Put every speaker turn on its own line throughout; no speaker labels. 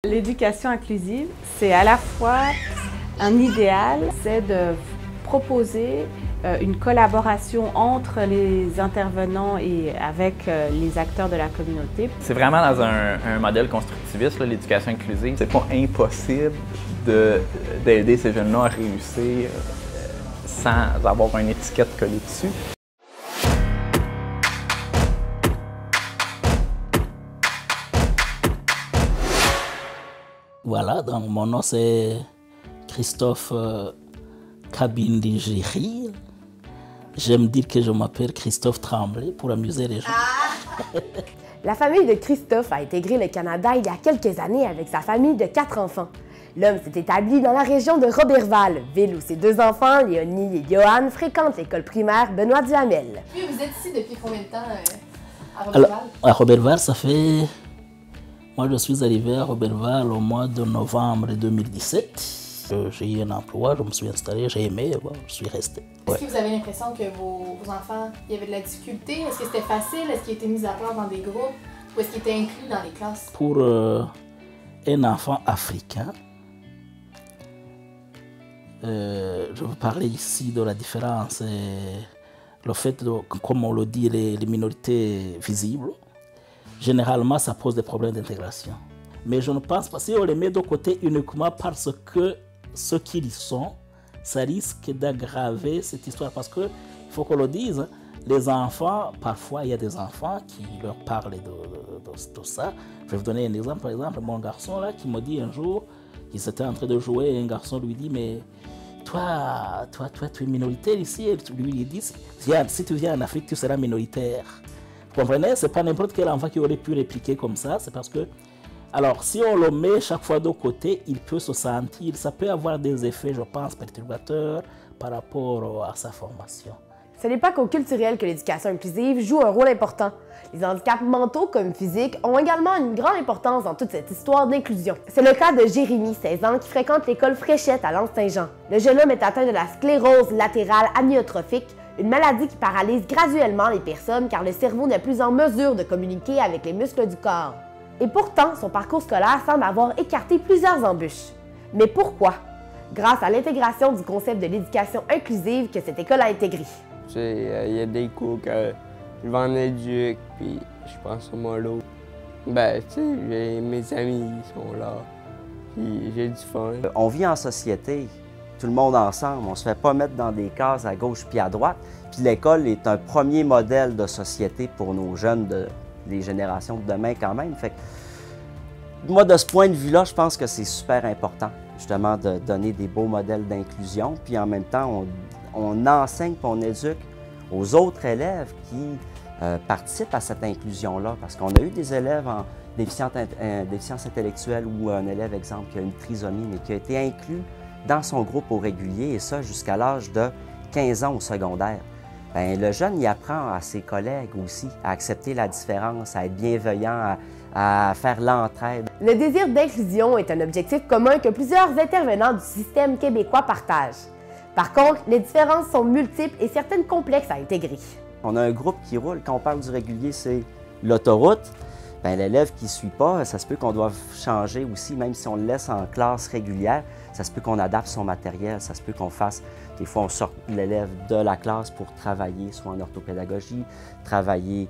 L'éducation inclusive, c'est à la fois un idéal, c'est de proposer une collaboration entre les intervenants et avec les acteurs de la communauté.
C'est vraiment dans un modèle constructiviste, l'éducation inclusive. C'est pas impossible d'aider ces jeunes-là à réussir sans avoir une étiquette collée dessus.
Voilà, donc mon nom c'est Christophe Kabindi-Giri. J'aime dire que je m'appelle Christophe Tremblay pour amuser les gens.
La famille de Christophe a intégré le Canada il y a quelques années avec sa famille de 4 enfants. L'homme s'est établi dans la région de Roberval, ville où ses 2 enfants, Léonie et Johan, fréquentent l'école primaire Benoît Duhamel.
Puis vous êtes ici depuis combien de temps à Roberval?
Alors, à Roberval, ça fait... Moi, je suis arrivé à Roberval au mois de novembre 2017. J'ai eu un emploi, je me suis installé, j'ai aimé, bon, je suis resté.
Est-ce que vous avez l'impression que vos enfants, il y avait de la difficulté? Est-ce que c'était facile? Est-ce qu'ils étaient mis à part dans des groupes? Ou est-ce qu'ils étaient inclus dans les classes?
Pour un enfant africain, je veux parler ici de la différence, le fait de, comme on le dit, les minorités visibles. Généralement, ça pose des problèmes d'intégration. Mais je ne pense pas, si on les met de côté uniquement parce que ce qu'ils sont, ça risque d'aggraver cette histoire. Parce qu'il faut qu'on le dise, les enfants, parfois il y a des enfants qui leur parlent de ça. Je vais vous donner un exemple. Par exemple, mon garçon là qui me dit un jour, il était en train de jouer et un garçon lui dit, mais toi, tu es minoritaire ici. Et lui dit, si tu viens en Afrique, tu seras minoritaire. Vous comprenez? Ce n'est pas n'importe quel enfant qui aurait pu répliquer comme ça. C'est parce que, alors, si on le met chaque fois de côté, il peut se sentir, ça peut avoir des effets, je pense, perturbateurs par rapport à sa formation.
Ce n'est pas qu'au culturel que l'éducation inclusive joue un rôle important. Les handicaps mentaux comme physiques ont également une grande importance dans toute cette histoire d'inclusion. C'est le cas de Jérémy, 16 ans, qui fréquente l'école Fréchette à L'Anse-Saint-Jean. Le jeune homme est atteint de la sclérose latérale amyotrophique, une maladie qui paralyse graduellement les personnes car le cerveau n'est plus en mesure de communiquer avec les muscles du corps. Et pourtant, son parcours scolaire semble avoir écarté plusieurs embûches. Mais pourquoi? Grâce à l'intégration du concept de l'éducation inclusive que cette école a intégré.
Il y a des cours que je vais en éduque, puis je pense au mollo. Ben, tu sais, mes amis sont là, puis j'ai du fun.
On vit en société, tout le monde ensemble. On ne se fait pas mettre dans des cases à gauche puis à droite. Puis l'école est un premier modèle de société pour nos jeunes, les générations de demain quand même. Fait que, moi, de ce point de vue-là, je pense que c'est super important, justement, de donner des beaux modèles d'inclusion. Puis en même temps, on enseigne et on éduque aux autres élèves qui participent à cette inclusion-là. Parce qu'on a eu des élèves en déficience intellectuelle ou un élève, exemple, qui a une trisomie, mais qui a été inclus dans son groupe au régulier, et ça jusqu'à l'âge de 15 ans au secondaire. Bien, le jeune, il apprend à ses collègues aussi à accepter la différence, à être bienveillant, à faire l'entraide.
Le désir d'inclusion est un objectif commun que plusieurs intervenants du système québécois partagent. Par contre, les différences sont multiples et certaines complexes à intégrer.
On a un groupe qui roule. Quand on parle du régulier, c'est l'autoroute. Bien, l'élève qui ne suit pas, ça se peut qu'on doive changer aussi, même si on le laisse en classe régulière, ça se peut qu'on adapte son matériel, ça se peut qu'on fasse, des fois on sort l'élève de la classe pour travailler, soit en orthopédagogie, travailler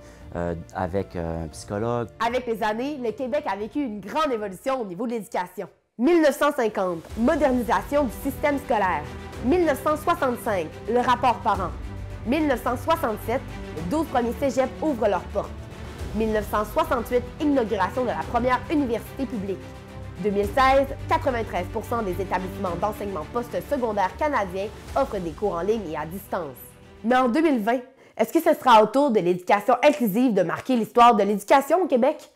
avec un psychologue.
Avec les années, le Québec a vécu une grande évolution au niveau de l'éducation. 1950, modernisation du système scolaire. 1965, le rapport parent. 1967, les 12 premiers cégeps ouvrent leurs portes. 1968, inauguration de la première université publique. 2016, 93% des établissements d'enseignement post-secondaire canadiens offrent des cours en ligne et à distance. Mais en 2020, est-ce que ce sera au tour de l'éducation inclusive de marquer l'histoire de l'éducation au Québec?